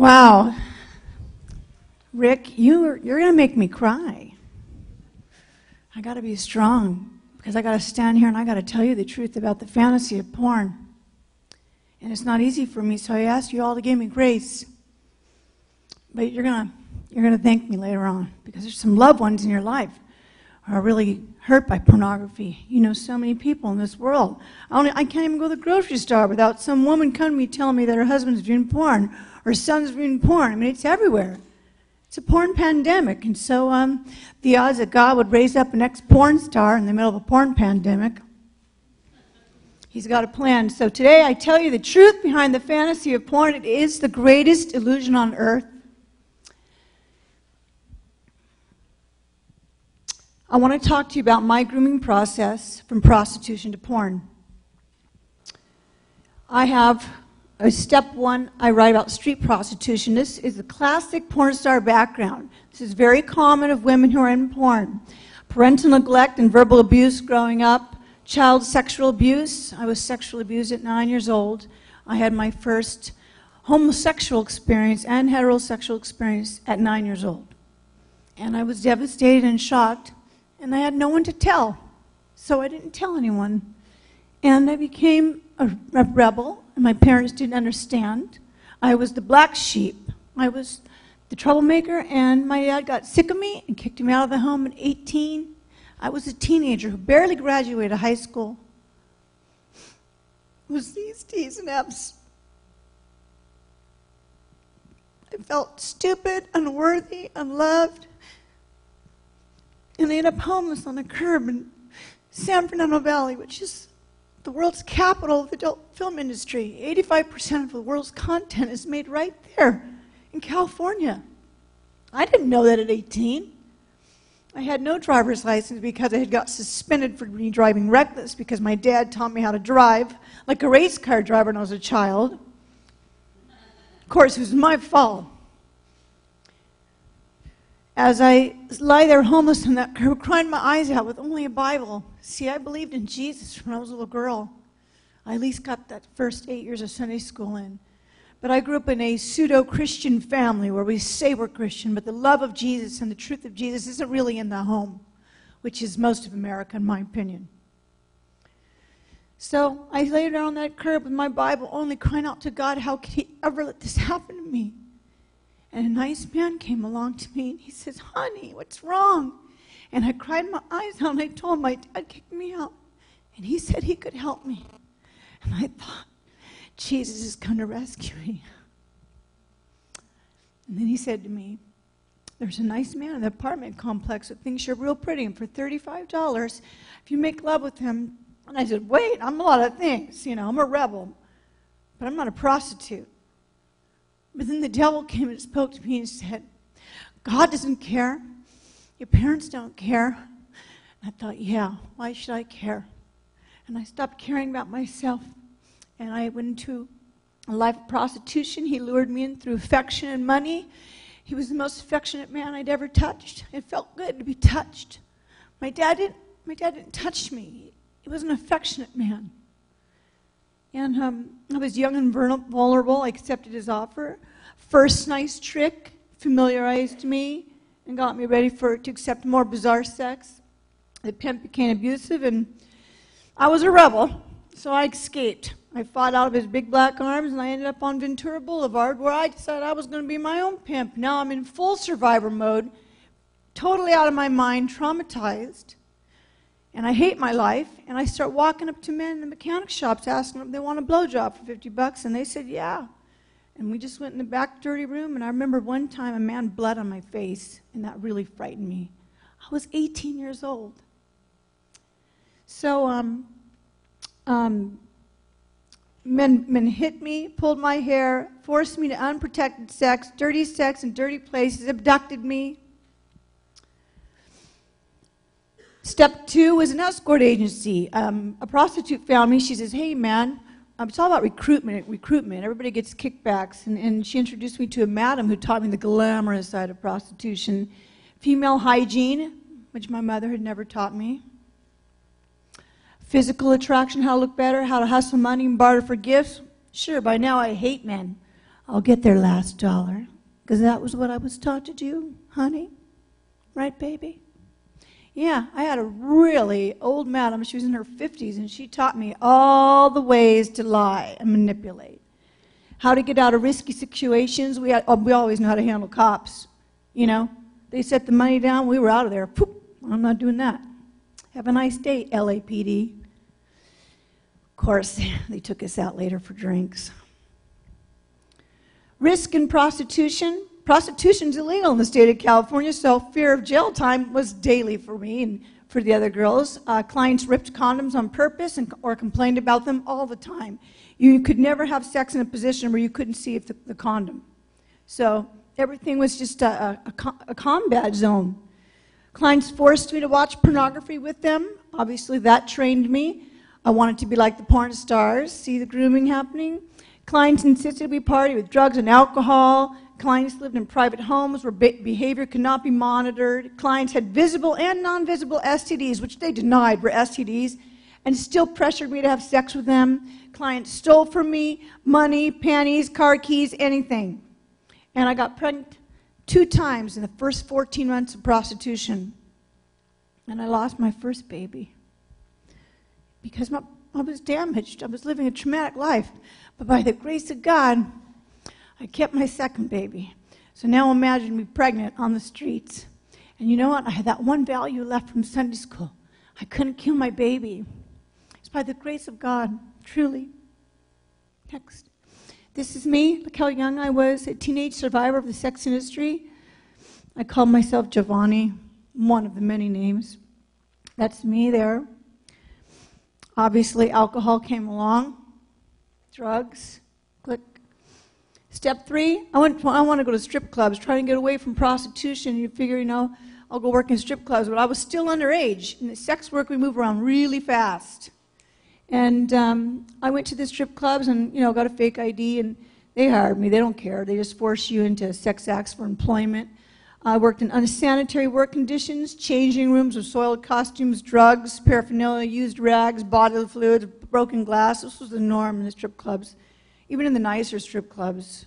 Wow. Rick, you're going to make me cry. I got to be strong because I got to stand here and I got to tell you the truth about the fantasy of porn. And it's not easy for me, so I ask you all to give me grace. But you're going to thank me later on because there's some loved ones in your life who are really hurt by pornography. You know, so many people in this world. I can't even go to the grocery store without some woman coming to me telling me that her husband's viewing porn or son's viewing porn. I mean, it's everywhere. It's a porn pandemic, and so the odds that God would raise up an ex-porn star in the middle of a porn pandemic, He's got a plan. So today I tell you the truth behind the fantasy of porn. It is the greatest illusion on earth. I want to talk to you about my grooming process from prostitution to porn. I have step one, I write about street prostitution. This is a classic porn star background. This is very common of women who are in porn. Parental neglect and verbal abuse growing up. Child sexual abuse. I was sexually abused at 9 years old. I had my first homosexual experience and heterosexual experience at 9 years old. And I was devastated and shocked, and I had no one to tell. So I didn't tell anyone. And I became a rebel, and my parents didn't understand. I was the black sheep. I was the troublemaker, and my dad got sick of me and kicked me out of the home at 18. I was a teenager who barely graduated high school. It was these T's and F's. I felt stupid, unworthy, unloved, and I ended up homeless on a curb in San Fernando Valley, which is the world's capital of the adult film industry. 85% of the world's content is made right there in California. I didn't know that at 18. I had no driver's license because I had got suspended for driving reckless because my dad taught me how to drive like a race car driver when I was a child. Of course, it was my fault. As I lie there homeless in that curb, crying my eyes out with only a Bible. See, I believed in Jesus when I was a little girl. I at least got that first 8 years of Sunday school in. But I grew up in a pseudo-Christian family where we say we're Christian, but the love of Jesus and the truth of Jesus isn't really in the home, which is most of America, in my opinion. So I lay there on that curb with my Bible, only crying out to God, how could He ever let this happen to me? And a nice man came along to me, and he says, honey, what's wrong? And I cried my eyes out, and I told him my dad kicked me out. And he said he could help me. And I thought, Jesus is going to rescue me. And then he said to me, there's a nice man in the apartment complex that thinks you're real pretty, and for $35, if you make love with him. And I said, wait, I'm a lot of things. You know, I'm a rebel, but I'm not a prostitute. But then the devil came and spoke to me and said, God doesn't care. Your parents don't care. And I thought, yeah, why should I care? And I stopped caring about myself. And I went into a life of prostitution. He lured me in through affection and money. He was the most affectionate man I'd ever touched. It felt good to be touched. My dad didn't touch me. He was an affectionate man. And I was young and vulnerable. I accepted his offer. First nice trick familiarized me and got me ready to accept more bizarre sex. The pimp became abusive, and I was a rebel, so I escaped. I fought out of his big black arms, and I ended up on Ventura Boulevard, where I decided I was going to be my own pimp. Now I'm in full survivor mode, totally out of my mind, traumatized. And I hate my life, and I start walking up to men in the mechanic shops asking them if they want a blowjob for $50, and they said, yeah. And we just went in the back dirty room, and I remember one time a man bled on my face, and that really frightened me. I was 18 years old. So men hit me, pulled my hair, forced me to unprotected sex in dirty places, abducted me. Step two was an escort agency. A prostitute found me. She says, hey, man, it's all about recruitment. Everybody gets kickbacks. And she introduced me to a madam who taught me the glamorous side of prostitution. Female hygiene, which my mother had never taught me. Physical attraction, how to look better, how to hustle money and barter for gifts. Sure, by now I hate men. I'll get their last dollar. Because that was what I was taught to do, honey. Right, baby? Yeah, I had a really old madam. She was in her 50s, and she taught me all the ways to lie and manipulate. How to get out of risky situations. We always know how to handle cops, you know. They set the money down, we were out of there. Poop, I'm not doing that. Have a nice day, LAPD. Of course, they took us out later for drinks. Risk in prostitution. Prostitution's illegal in the state of California, so fear of jail time was daily for me and for the other girls. Clients ripped condoms on purpose or complained about them all the time. You could never have sex in a position where you couldn't see if the condom. So everything was just a combat zone. Clients forced me to watch pornography with them. Obviously, that trained me. I wanted to be like the porn stars, see the grooming happening. Clients insisted we party with drugs and alcohol. Clients lived in private homes where behavior could not be monitored. Clients had visible and non-visible STDs, which they denied were STDs, and still pressured me to have sex with them. Clients stole from me money, panties, car keys, anything. And I got pregnant 2 times in the first 14 months of prostitution. And I lost my first baby because I was damaged. I was living a traumatic life. But by the grace of God, I kept my second baby. So now imagine me pregnant on the streets. And you know what? I had that one value left from Sunday school. I couldn't kill my baby. It's by the grace of God, truly. Next. This is me. Look how young I was, a teenage survivor of the sex industry. I called myself Giovanni, one of the many names. That's me there. Obviously, alcohol came along. Drugs. Click. Step 3, I want to go to strip clubs, trying to get away from prostitution. You figure, you know, I'll go work in strip clubs. But I was still underage. In the sex work, we move around really fast. And I went to the strip clubs and, you know, got a fake ID, and they hired me. They don't care. They just force you into sex acts for employment. I worked in unsanitary work conditions, changing rooms with soiled costumes, drugs, paraphernalia, used rags, bodily fluids, broken glass. This was the norm in the strip clubs. Even in the nicer strip clubs,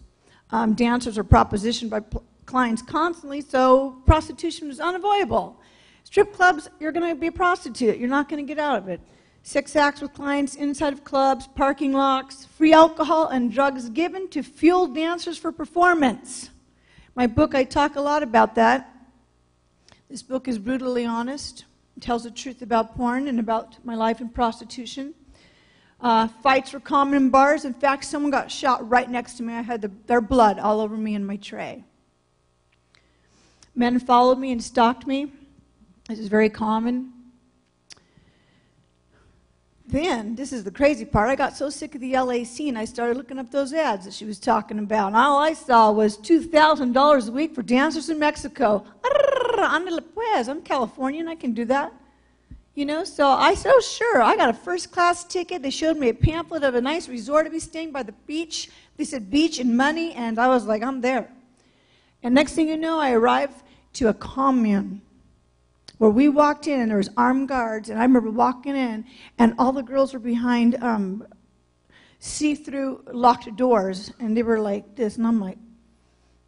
dancers are propositioned by clients constantly, so prostitution was unavoidable. Strip clubs, you're going to be a prostitute. You're not going to get out of it. Sex acts with clients inside of clubs, parking lots, free alcohol and drugs given to fuel dancers for performance. My book, I talk a lot about that. This book is brutally honest. It tells the truth about porn and about my life in prostitution. Fights were common in bars. In fact, someone got shot right next to me. I had their blood all over me and my tray. Men followed me and stalked me. This is very common. Then, this is the crazy part, I got so sick of the LA scene, I started looking up those ads that she was talking about. And all I saw was $2,000 a week for dancers in Mexico. I'm Californian, I can do that. You know, so I said, oh, sure. I got a first-class ticket. They showed me a pamphlet of a nice resort to be staying by the beach. They said beach and money, and I was like, I'm there. And next thing you know, I arrived to a commune where we walked in, and there was armed guards, and I remember walking in, and all the girls were behind see-through locked doors, and they were like this, and I'm like,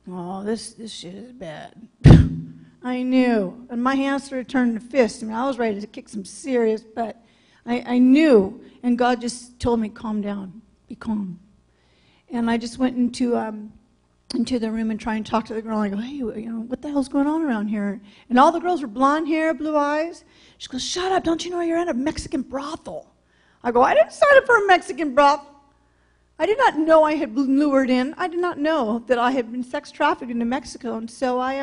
oh, this shit is bad. I knew, and my hands started turning to fists. I mean, I was ready to kick some serious, but I knew, and God just told me, calm down, be calm. And I just went into the room and tried to talk to the girl, and I go, hey, you know, what the hell's going on around here? And all the girls were blonde hair, blue eyes. She goes, shut up, don't you know you're in a Mexican brothel? I go, I didn't sign up for a Mexican brothel. I did not know I had been lured in. I did not know that I had been sex trafficked into Mexico, and so I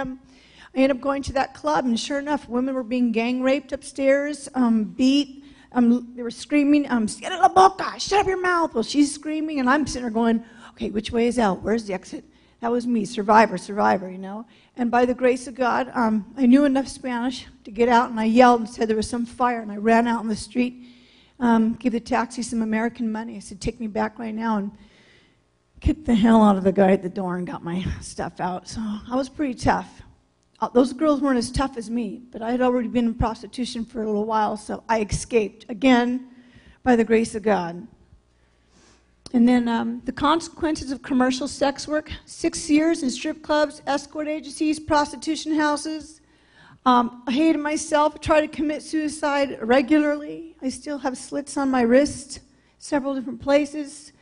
ended up going to that club, and sure enough, women were being gang raped upstairs, beat. They were screaming, cierra la boca, shut up your mouth. Well, she's screaming, and I'm sitting there going, okay, which way is out? Where's the exit? That was me, survivor, you know. And by the grace of God, I knew enough Spanish to get out, and I yelled and said there was some fire, and I ran out in the street, gave the taxi some American money. I said, take me back right now, and kicked the hell out of the guy at the door and got my stuff out. So I was pretty tough. Those girls weren't as tough as me, but I had already been in prostitution for a little while, so I escaped, again, by the grace of God. And then the consequences of commercial sex work: 6 years in strip clubs, escort agencies, prostitution houses. I hated myself, tried to commit suicide regularly. I still have slits on my wrist, several different places.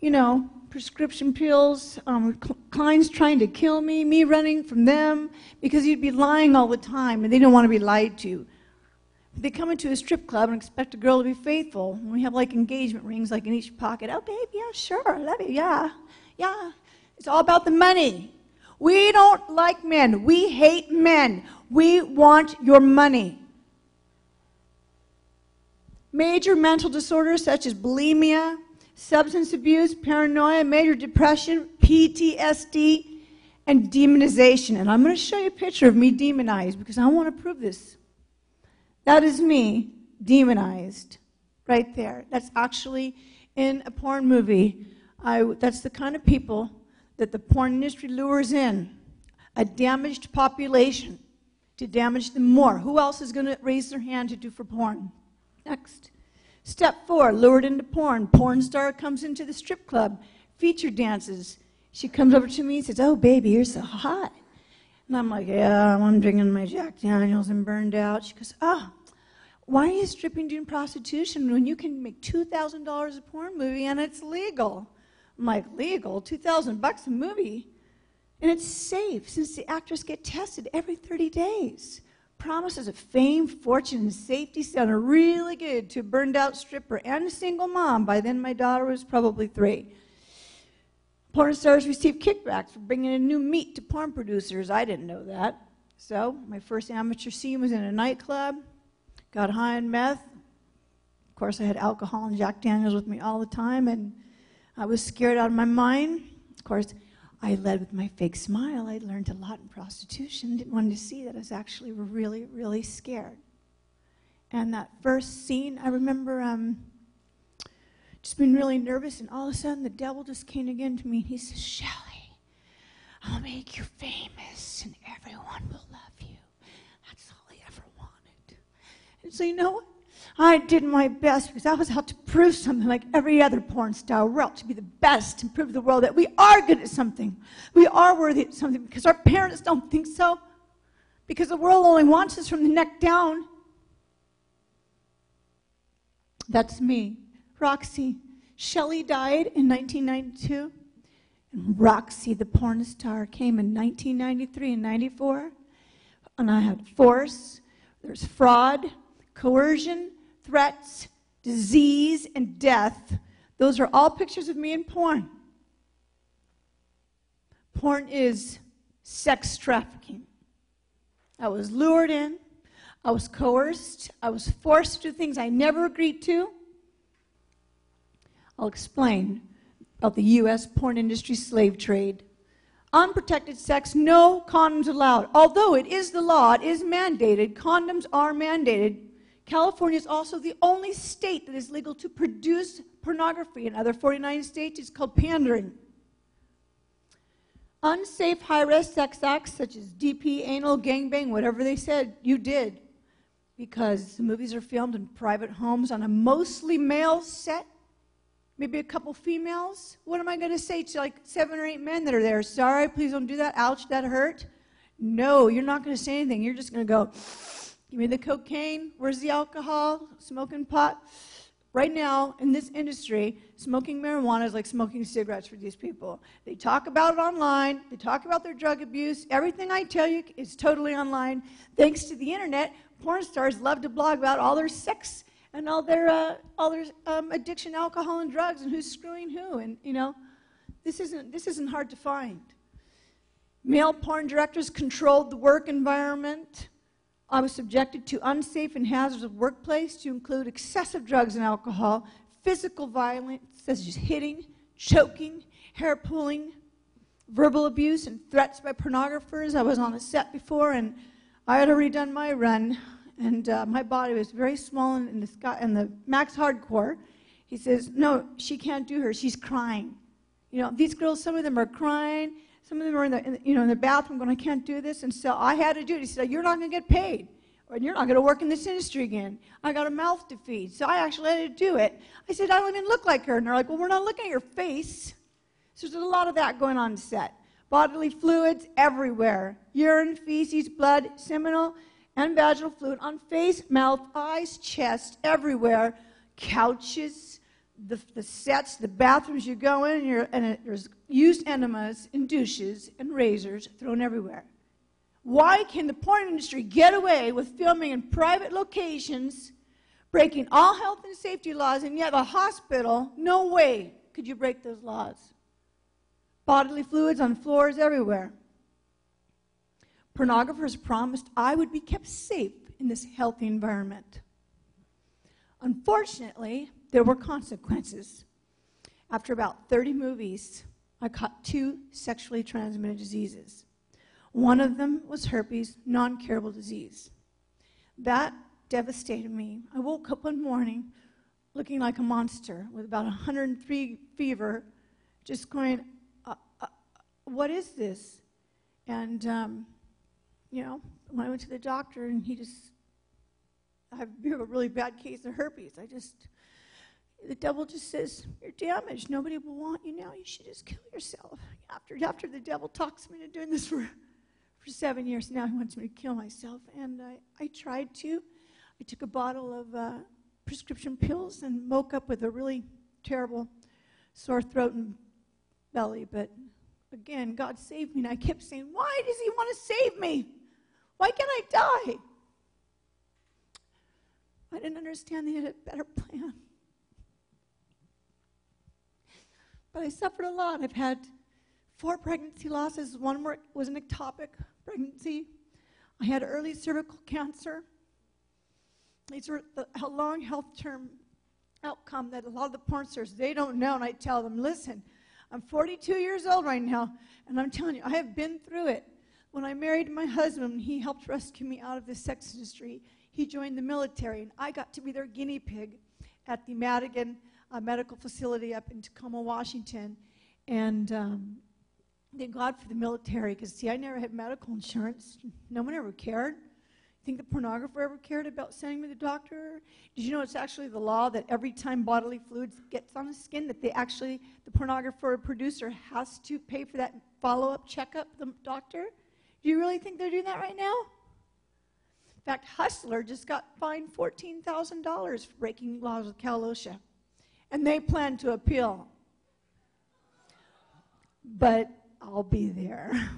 You know, prescription pills, clients trying to kill me, me running from them, because you'd be lying all the time, and they don't want to be lied to. They come into a strip club and expect a girl to be faithful. And we have like engagement rings like in each pocket. Oh, babe, yeah, sure, I love you, yeah, yeah. It's all about the money. We don't like men. We hate men. We want your money. Major mental disorders such as bulimia, substance abuse, paranoia, major depression, PTSD, and demonization. And I'm going to show you a picture of me demonized because I want to prove this. That is me demonized right there. That's actually in a porn movie. That's the kind of people that the porn industry lures in. A damaged population to damage them more. Who else is going to raise their hand to do for porn? Next. Step 4, lured into porn. Porn star comes into the strip club, feature dances. She comes over to me and says, oh, baby, you're so hot. And I'm like, yeah, I'm drinking my Jack Daniels and burned out. She goes, oh, why are you stripping doing prostitution when you can make $2,000 a porn movie and it's legal? I'm like, legal? $2,000 a movie? And it's safe since the actors get tested every 30 days. Promises of fame, fortune, and safety sounded really good to a burned out stripper and a single mom. By then my daughter was probably 3. Porn stars receive kickbacks for bringing in new meat to porn producers. I didn't know that. So my first amateur scene was in a nightclub. Got high on meth. Of course, I had alcohol and Jack Daniels with me all the time, and I was scared out of my mind. Of course, I led with my fake smile. I learned a lot in prostitution. Didn't want to see that I was actually really, really scared. And that first scene, I remember just being really nervous, and all of a sudden the devil just came again to me, and he says, Shelley, I'll make you famous, and everyone will love you. That's all he ever wanted. And so you know what? I did my best because I was out to prove something like every other porn star. We're out to be the best and prove to the world that we are good at something. We are worthy of something because our parents don't think so. Because the world only wants us from the neck down. That's me, Roxy. Shelley died in 1992. And Roxy, the porn star, came in 1993 and 94. And I had force, there's fraud, coercion, threats, disease, and death. Those are all pictures of me in porn. Porn is sex trafficking. I was lured in. I was coerced. I was forced to do things I never agreed to. I'll explain about the U.S. porn industry slave trade. Unprotected sex, no condoms allowed. Although it is the law, it is mandated, condoms are mandated. California is also the only state that is legal to produce pornography. In other 49 states, it's called pandering. Unsafe high-risk sex acts such as DP, anal, gangbang, whatever they said, you did. Because the movies are filmed in private homes on a mostly male set, maybe a couple females. What am I going to say to like 7 or 8 men that are there? Sorry, please don't do that. Ouch, that hurt. No, you're not going to say anything. You're just going to go, give me the cocaine. Where's the alcohol? Smoking pot. Right now, in this industry, smoking marijuana is like smoking cigarettes for these people. They talk about it online. They talk about their drug abuse. Everything I tell you is totally online. Thanks to the internet, porn stars love to blog about all their sex and all their addiction, alcohol, and drugs, and who's screwing who. And you know, this isn't hard to find. Male porn directors controlled the work environment. I was subjected to unsafe and hazardous workplace to include excessive drugs and alcohol, physical violence such as hitting, choking, hair pulling, verbal abuse, and threats by pornographers. I was on a set before, and I had already done my run, and my body was very small in the Max Hardcore. He says, no, she can't do her. She's crying. You know, these girls, some of them are crying. Some of them are in the bathroom going, I can't do this. And so I had to do it. He said, you're not going to get paid. or you're not going to work in this industry again. I got a mouth to feed, so I actually had to do it. I said, I don't even look like her. And they're like, well, we're not looking at your face. So there's a lot of that going on set. Bodily fluids everywhere. Urine, feces, blood, seminal, and vaginal fluid on face, mouth, eyes, chest, everywhere. Couches, the sets, the bathrooms you go in, there's used enemas and douches and razors thrown everywhere. Why can the porn industry get away with filming in private locations, breaking all health and safety laws, and yet a hospital, no way could you break those laws? Bodily fluids on floors everywhere. Pornographers promised I would be kept safe in this healthy environment. Unfortunately, there were consequences. After about 30 movies, I caught 2 sexually transmitted diseases. One of them was herpes, non-curable disease. That devastated me. I woke up one morning looking like a monster with about 103 fever, just going, what is this? And, when I went to the doctor and I have a really bad case of herpes. The devil just says, you're damaged. Nobody will want you now. You should just kill yourself. After the devil talks me into doing this for 7 years, now he wants me to kill myself. And I tried to. I took a bottle of prescription pills and woke up with a really terrible sore throat and belly. But again, God saved me. And I kept saying, why does he want to save me? Why can't I die? I didn't understand they had a better plan. But I suffered a lot. I've had 4 pregnancy losses. One was an ectopic pregnancy. I had early cervical cancer. These were a long health term outcome that a lot of the porn stars, they don't know. And I tell them, listen, I'm 42 years old right now, and I'm telling you, I have been through it. When I married my husband, he helped rescue me out of the sex industry. He joined the military, and I got to be their guinea pig at the Madigan medical facility up in Tacoma, Washington. And thank God for the military, because, see, I never had medical insurance. No one ever cared. Think the pornographer ever cared about sending me to the doctor? Did you know it's actually the law that every time bodily fluids gets on the skin, that the pornographer or producer has to pay for that follow-up checkup, the doctor? Do you really think they're doing that right now? In fact, Hustler just got fined $14,000 for breaking laws with Cal OSHA. And they plan to appeal. But I'll be there.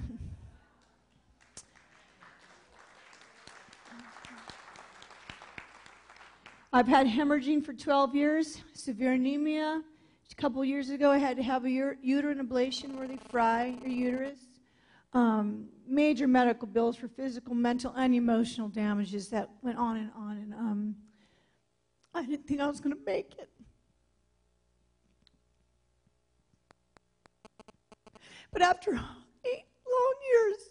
I've had hemorrhaging for 12 years, severe anemia. A couple years ago, I had to have a uterine ablation where they fry your uterus. Major medical bills for physical, mental, and emotional damages that went on and on. And I didn't think I was going to make it. But after 8 long years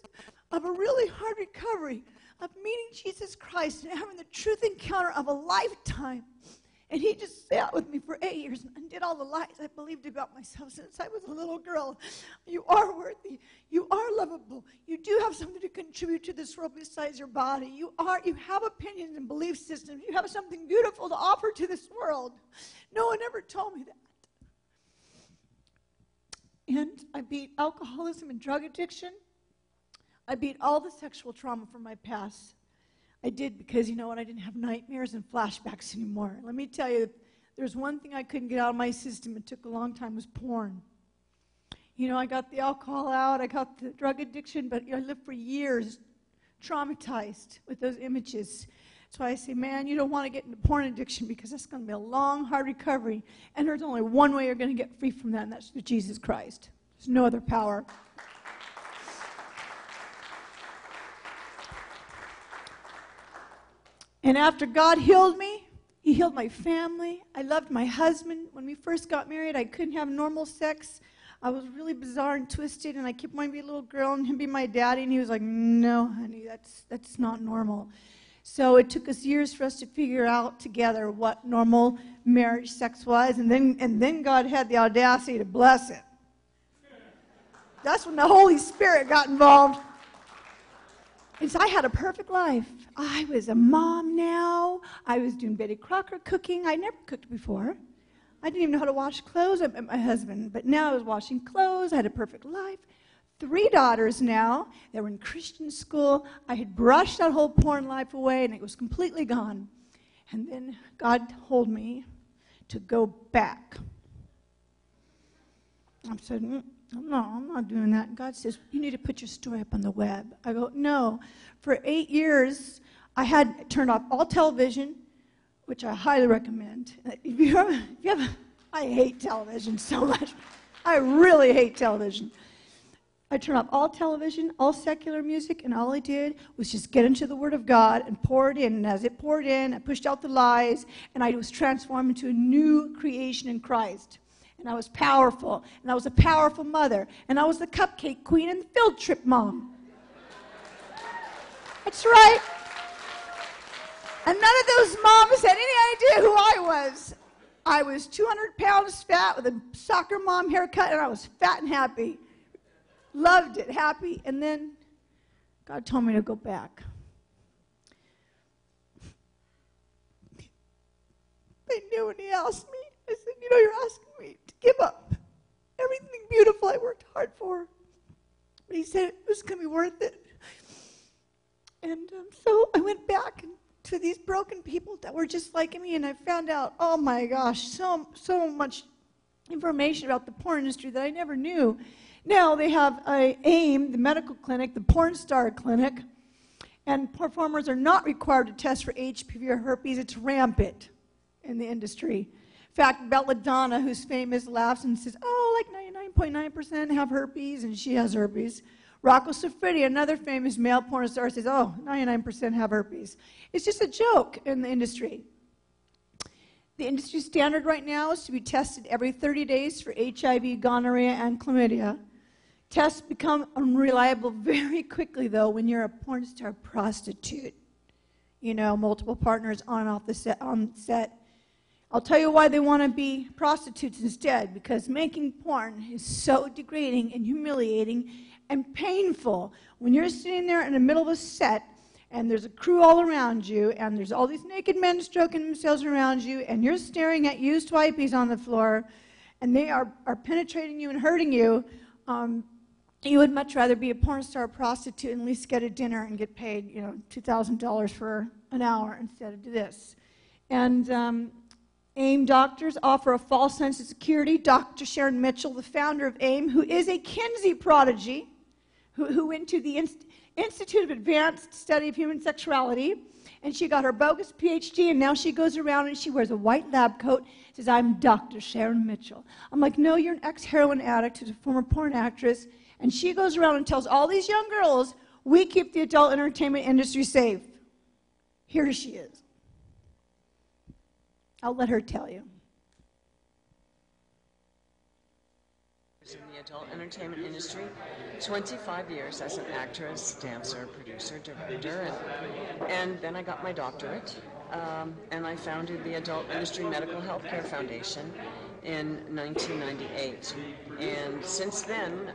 of a really hard recovery, of meeting Jesus Christ and having the truth encounter of a lifetime, and he just sat with me for 8 years and did all the lies I believed about myself since I was a little girl. You are worthy. You are lovable. You do have something to contribute to this world besides your body. You have opinions and belief systems. You have something beautiful to offer to this world. No one ever told me that. And I beat alcoholism and drug addiction. I beat all the sexual trauma from my past. I did because, you know what, I didn't have nightmares and flashbacks anymore. Let me tell you, there's one thing I couldn't get out of my system. It took a long time, was porn. You know, I got the alcohol out, I got the drug addiction, but I lived for years traumatized with those images. That's why I say, man, you don't want to get into porn addiction because that's going to be a long, hard recovery. And there's only one way you're going to get free from that, and that's through Jesus Christ. There's no other power. And after God healed me, he healed my family. I loved my husband. When we first got married, I couldn't have normal sex. I was really bizarre and twisted, and I kept wanting to be a little girl and him be my daddy, and he was like, no, honey, that's not normal. So it took us years for us to figure out together what normal marriage sex was, and then God had the audacity to bless it. That's when the Holy Spirit got involved. And so I had a perfect life. I was a mom now. I was doing Betty Crocker cooking. I never cooked before. I didn't even know how to wash clothes. I met my husband, but now I was washing clothes. I had a perfect life. 3 daughters now. They were in Christian school. I had brushed that whole porn life away, and it was completely gone. And then God told me to go back. I said, no, I'm not doing that. And God says, you need to put your story up on the web. I go, no. For 8 years, I had turned off all television, which I highly recommend. I hate television so much. I really hate television. I turned off all television, all secular music, and all I did was just get into the Word of God and pour it in. And as it poured in, I pushed out the lies, and I was transformed into a new creation in Christ. And I was powerful, and I was a powerful mother, and I was the cupcake queen and the field trip mom. That's right. And none of those moms had any idea who I was. I was 200 pounds fat with a soccer mom haircut, and I was fat and happy. Loved it, happy. And then God told me to go back. I knew when he asked me, I said, you're asking me to give up everything beautiful I worked hard for. But he said it was going to be worth it. And so I went back to these broken people that were just like me, and I found out, oh my gosh, so much information about the porn industry that I never knew. Now they have AIM, the medical clinic, the porn star clinic, and performers are not required to test for HPV or herpes. It's rampant in the industry. In fact, Belladonna, who's famous, laughs and says, oh, like 99.9% have herpes, and she has herpes. Rocco Siffredi, another famous male porn star, says, oh, 99% have herpes. It's just a joke in the industry. The industry standard right now is to be tested every 30 days for HIV, gonorrhea, and chlamydia. Tests become unreliable very quickly, though, when you're a porn star prostitute. Multiple partners on and off the set. I'll tell you why they want to be prostitutes instead, because making porn is so degrading and humiliating and painful. When you're sitting there in the middle of a set, and there's a crew all around you, and there's all these naked men stroking themselves around you, and you're staring at used wipes on the floor, and they are penetrating you and hurting you, you would much rather be a porn star prostitute and at least get a dinner and get paid, $2,000 for an hour instead of this. And AIM doctors offer a false sense of security. Dr. Sharon Mitchell, the founder of AIM, who is a Kinsey prodigy, who went to the Institute of Advanced Study of Human Sexuality, and she got her bogus PhD, and now she goes around and she wears a white lab coat, says, I'm Dr. Sharon Mitchell. I'm like, no, you're an ex-heroin addict who's a former porn actress, and she goes around and tells all these young girls, we keep the adult entertainment industry safe. Here she is. I'll let her tell you. In the adult entertainment industry, 25 years as an actress, dancer, producer, director, and then I got my doctorate, and I founded the Adult Industry Medical Healthcare Foundation in 1998. And since then,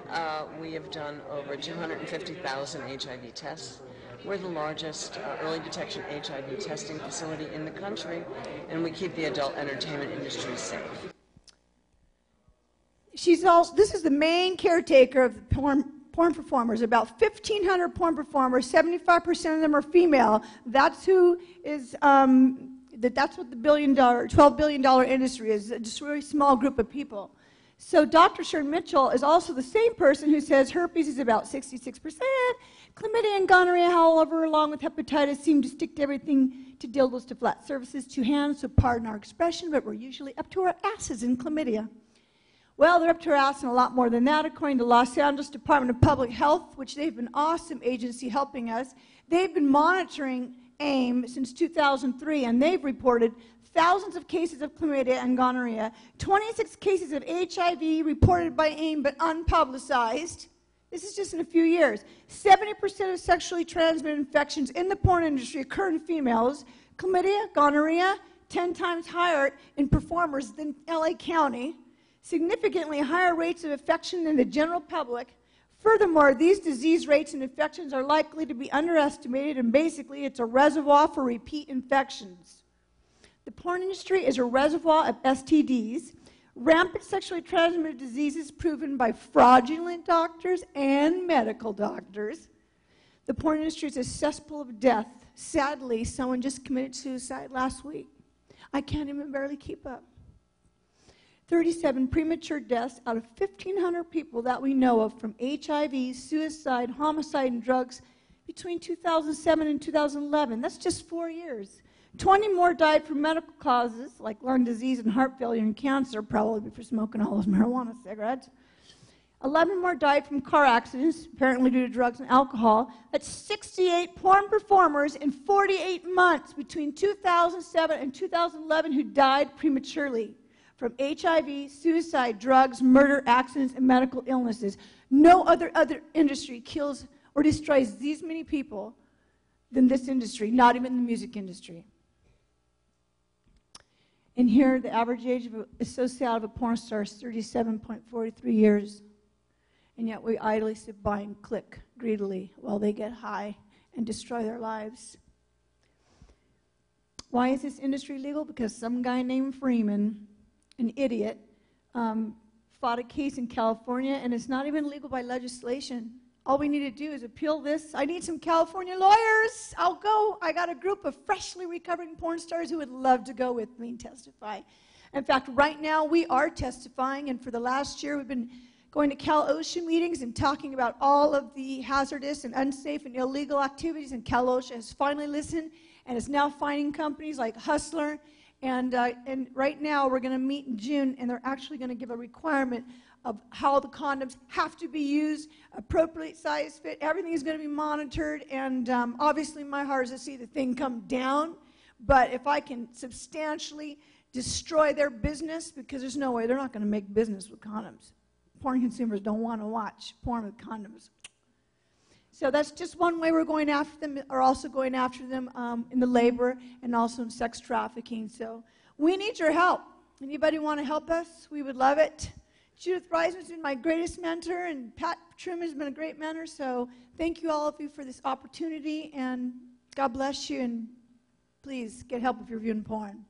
we have done over 250,000 HIV tests. We're the largest early detection HIV testing facility in the country, and we keep the adult entertainment industry safe. This is the main caretaker of the porn performers. About 1,500 porn performers, 75% of them are female. That's who is, that's what the $12 billion industry is, just a very small group of people. So Dr. Sharon Mitchell is also the same person who says herpes is about 66%, chlamydia and gonorrhea, however, along with hepatitis, seem to stick to everything, to dildos, to flat surfaces, to hands, so pardon our expression, but we're usually up to our asses in chlamydia. Well, they're up to our ass and a lot more than that, according to Los Angeles Department of Public Health, which they've been an awesome agency helping us. They've been monitoring AIM since 2003, and they've reported thousands of cases of chlamydia and gonorrhea, 26 cases of HIV reported by AIM but unpublicized. This is just in a few years. 70% of sexually transmitted infections in the porn industry occur in females. Chlamydia, gonorrhea, 10 times higher in performers than LA County. Significantly higher rates of infection than the general public. Furthermore, these disease rates and infections are likely to be underestimated, and basically it's a reservoir for repeat infections. The porn industry is a reservoir of STDs, rampant sexually transmitted diseases proven by fraudulent doctors and medical doctors. The porn industry is a cesspool of death. Sadly, someone just committed suicide last week. I can't even barely keep up. 37 premature deaths out of 1,500 people that we know of from HIV, suicide, homicide, and drugs between 2007 and 2011. That's just 4 years. 20 more died from medical causes like lung disease and heart failure and cancer, probably for smoking all those marijuana cigarettes. 11 more died from car accidents, apparently due to drugs and alcohol. That's 68 porn performers in 48 months between 2007 and 2011 who died prematurely from HIV, suicide, drugs, murder, accidents, and medical illnesses. No other industry kills or destroys these many people than this industry, not even the music industry. And here, the average age associated with a porn star is 37.43 years. And yet we idly sit by and click greedily while they get high and destroy their lives. Why is this industry legal? Because some guy named Freeman, an idiot, fought a case in California, and it's not even legal by legislation. All we need to do is appeal this. I need some California lawyers. I'll go. I got a group of freshly recovering porn stars who would love to go with me and testify. In fact, right now we are testifying, and for the last year we've been going to Cal OSHA meetings and talking about all of the hazardous and unsafe and illegal activities, and Cal OSHA has finally listened and is now fining companies like Hustler. And right now we're going to meet in June, and they're actually going to give a requirement of how the condoms have to be used, appropriate size fit. Everything is going to be monitored, and obviously my heart is to see the thing come down. But if I can substantially destroy their business, because there's no way they're not going to make business with condoms. Porn consumers don't want to watch porn with condoms. So that's just one way we're going after them, or also going after them in the labor and also in sex trafficking. So we need your help. Anybody want to help us? We would love it. Judith Reisman's been my greatest mentor, and Pat Truman has been a great mentor. So thank you all of you for this opportunity, and God bless you, and please get help if you're viewing porn.